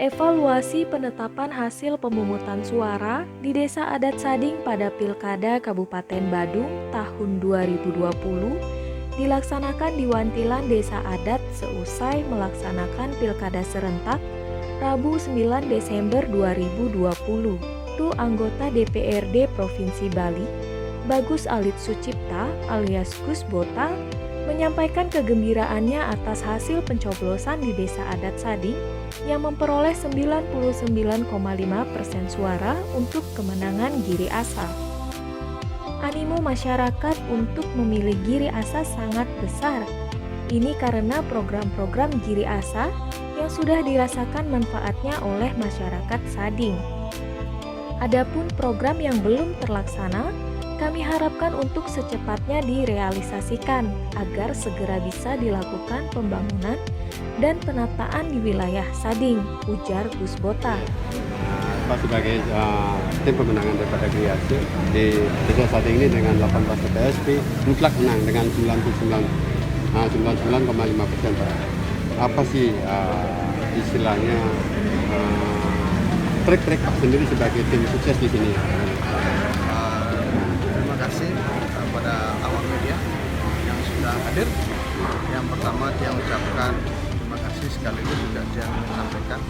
Evaluasi penetapan hasil pemungutan suara di Desa Adat Sading pada Pilkada Kabupaten Badung tahun 2020 dilaksanakan di Wantilan Desa Adat seusai melaksanakan Pilkada serentak Rabu 9 Desember 2020. Tu anggota DPRD Provinsi Bali, Bagus Alit Sucipta alias Gus Bota, menyampaikan kegembiraannya atas hasil pencoblosan di Desa Adat Sading yang memperoleh 99,5% suara untuk kemenangan Giri Asa. Animo masyarakat untuk memilih Giri Asa sangat besar. Ini karena program-program Giri Asa yang sudah dirasakan manfaatnya oleh masyarakat Sading. Adapun program yang belum terlaksana, kami harapkan untuk secepatnya direalisasikan agar segera bisa dilakukan pembangunan dan penataan di wilayah Sading, ujar Gus Bota. Pak sebagai tim pemenangan daripada Giri Asa di Desa Sading ini dengan 18 TPS mutlak menang dengan 99,5%. Apa sih istilahnya trik-trik Pak sendiri sebagai tim sukses di sini? Terima kasih kepada awak media yang sudah hadir. Yang pertama saya ucapkan terima kasih sekaligus juga saya menyampaikan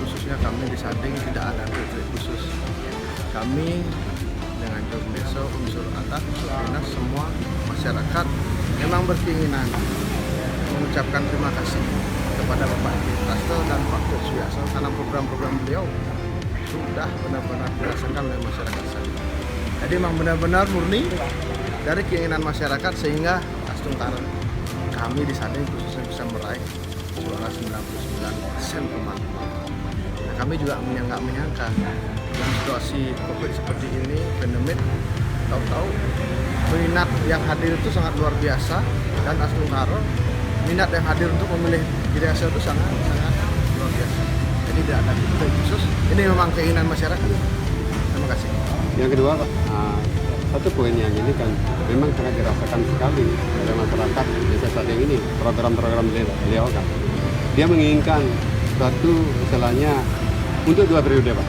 khususnya kami di Sading tidak ada trik khusus. Kami dengan Jog Desa, unsur adat, unsur dinas, semua masyarakat memang berkeinginan mengucapkan terima kasih kepada Bapak Tasto dan Pak Suyaso karena program-program beliau sudah benar-benar dirasakan oleh masyarakat Sading. Jadi memang benar-benar murni dari keinginan masyarakat sehingga Astungkar kami di Sading khususnya bisa meraih suara 99%. Nah, kami juga nggak menyangka dalam situasi COVID seperti ini, pandemik, tahu-tahu minat yang hadir itu sangat luar biasa dan Astungkar minat yang hadir untuk memilih Giri Asa itu sangat luar biasa. Jadi tidak ada trik khusus. Ini memang keinginan masyarakat. Terima kasih. Yang kedua Pak, satu poin yang ini kan memang sangat dirasakan sekali oleh masyarakat Desa Sading ini, program-program beliau kan. Dia menginginkan suatu istilahnya untuk 2 periode Pak.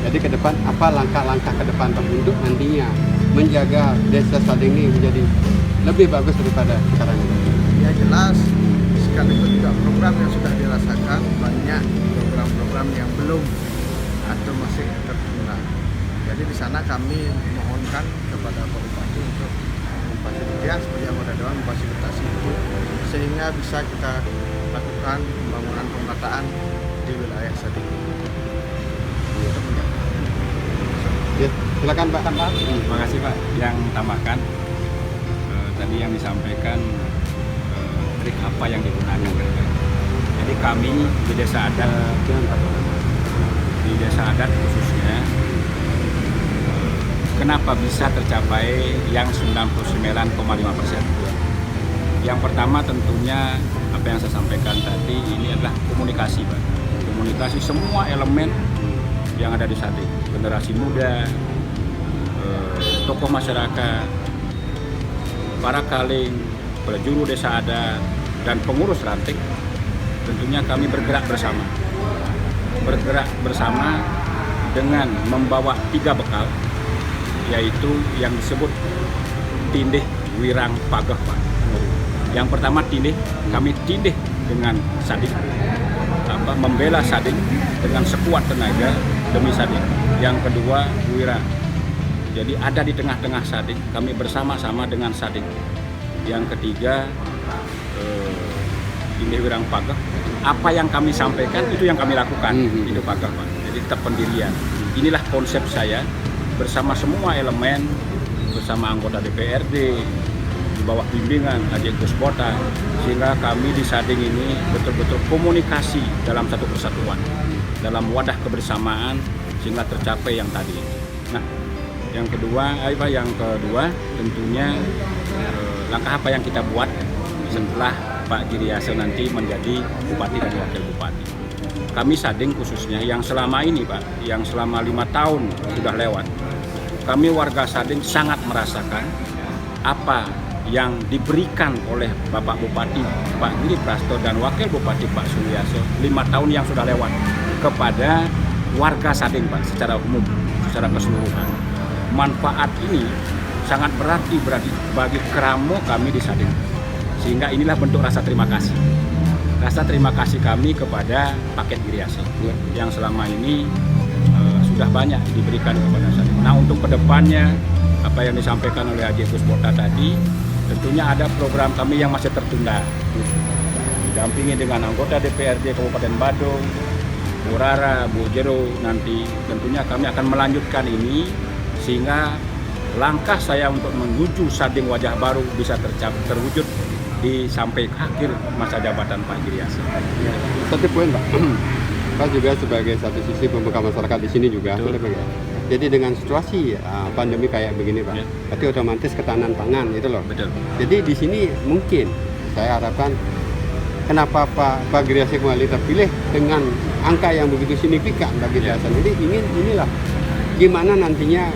Jadi ke depan apa langkah-langkah ke depan Pak untuk nantinya menjaga Desa Sading ini menjadi lebih bagus daripada sekarang ini? Ya jelas, sekaligus juga program yang sudah dirasakan, banyak program-program yang belum atau masih tertunda. Jadi di sana kami mohonkan kepada Pak Bupati untuk memfasilitasi sebagai anggota dewan memfasilitasi itu sehingga bisa kita lakukan pembangunan pemetaan di wilayah Sading. Ya, silakan Pak. Terima kasih Pak. Yang tambahkan tadi yang disampaikan trik apa yang digunakan. Jadi kami di Desa Adat khususnya kenapa bisa tercapai yang 99,5%? Yang pertama tentunya apa yang saya sampaikan tadi ini adalah komunikasi Pak. Komunikasi semua elemen yang ada di Sading, generasi muda, tokoh masyarakat, para kaling, penjuru desa adat, dan pengurus ranting. Tentunya kami bergerak bersama dengan membawa 3 bekal, yaitu yang disebut tindih wirang pagah Pak. Yang pertama tindih, kami tindih dengan Sading, membela Sading dengan sekuat tenaga demi Sading. Yang kedua wira, jadi ada di tengah-tengah Sading, kami bersama-sama dengan Sading. Yang ketiga tindih wirang pagah, apa yang kami sampaikan itu yang kami lakukan. Itu pagah Pak, jadi tetap pendirian. Inilah konsep saya bersama semua elemen, bersama anggota DPRD di bawah bimbingan Adik Gus Bota, sehingga kami di Sading ini betul-betul komunikasi dalam satu persatuan, dalam wadah kebersamaan sehingga tercapai yang tadi. Nah, yang kedua tentunya langkah apa yang kita buat setelah Pak Giri Asa nanti menjadi bupati dan wakil bupati. Kami Sading khususnya yang selama ini Pak, yang selama 5 tahun sudah lewat, kami warga Sading sangat merasakan apa yang diberikan oleh Bapak Bupati Pak Giri Prasto dan Wakil Bupati Pak Suliyaso 5 tahun yang sudah lewat kepada warga Sading Pak secara umum, secara keseluruhan. Manfaat ini sangat berarti bagi keramo kami di Sading. Sehingga inilah bentuk rasa terima kasih. Rasa terima kasih kami kepada paket Giri Asa yang selama ini sudah banyak diberikan kepada Sading. Nah, untuk kedepannya apa yang disampaikan oleh Haji Kusbota tadi, tentunya ada program kami yang masih tertunda. Didampingi dengan anggota DPRD Kabupaten Badung, Bu Rara, Bu Jero, nanti tentunya kami akan melanjutkan ini sehingga langkah saya untuk menuju Sading wajah baru bisa terwujud sampai akhir masa jabatan Pak Giri Asa. Ya, satu poin Pak. Pak juga sebagai satu sisi pemuka masyarakat di sini juga. Jadi dengan situasi pandemi kayak begini Pak, berarti otomatis ketahanan pangan gitu loh. Betul. Jadi di sini mungkin saya harapkan kenapa Pak Giri Asa kembali terpilih dengan angka yang begitu signifikan bagi desa. Jadi inilah gimana nantinya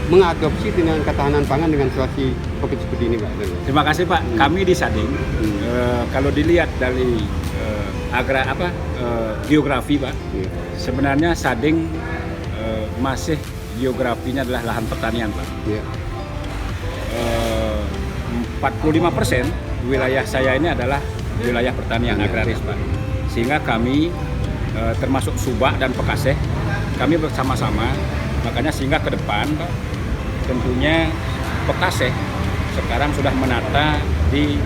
mengadopsi dengan ketahanan pangan dengan situasi COVID seperti ini Pak. Terima kasih Pak. Kami di Sading kalau dilihat dari geografi Pak, sebenarnya Sading masih geografinya adalah lahan pertanian Pak. 45% wilayah saya ini adalah wilayah pertanian agraris Pak. Sehingga kami termasuk Subak dan Pekaseh, kami bersama-sama, makanya sehingga ke depan Pak, tentunya Pekaseh sekarang sudah menata di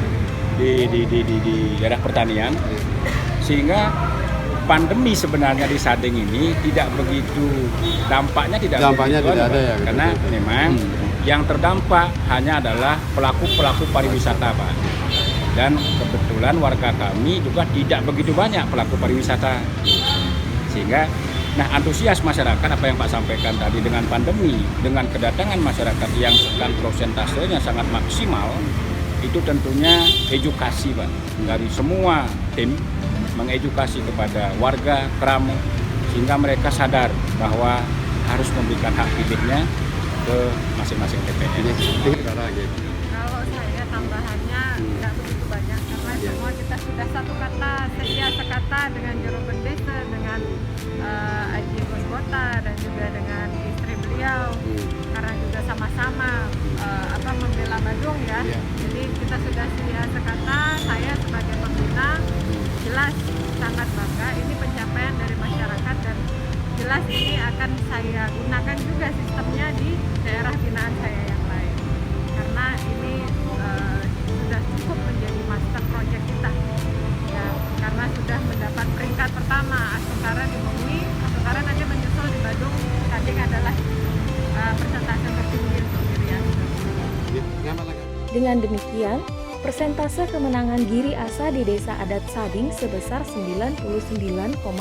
daerah pertanian, sehingga pandemi sebenarnya di Sading ini tidak begitu dampaknya tidak ada ya, karena memang yang terdampak hanya adalah pelaku pariwisata Pak, dan kebetulan warga kami juga tidak begitu banyak pelaku pariwisata, sehingga antusias masyarakat apa yang Pak sampaikan tadi dengan pandemi, dengan kedatangan masyarakat yang sekarang prosentasenya sangat maksimal, itu tentunya edukasi Pak dari semua tim, mengedukasi kepada warga keramo sehingga mereka sadar bahwa harus memberikan hak pilihnya ke masing-masing TPS. Kalau saya tambahannya nggak begitu banyak karena semua kita sudah satu kata, sedia sekata dengan Jero Bendesa, dengan Haji Kusbota dan juga dengan istri beliau, karena juga sama-sama membela Badung ya. Jadi kita sudah sedia sekata. Saya sebagai pengguna jelas sangat bangga, ini pencapaian dari masyarakat dan jelas ini akan saya gunakan juga sistemnya di daerah binaan saya yang lain, karena ini sudah cukup menjadi master project kita ya, karena sudah mendapat peringkat pertama. Asukara di Mengui, Asukara nanti menyusul di Badung. Sading adalah persentase tertinggi untuk Giri Asa. Dengan demikian, persentase kemenangan Giri Asa di Desa Adat Sading sebesar 99,5%.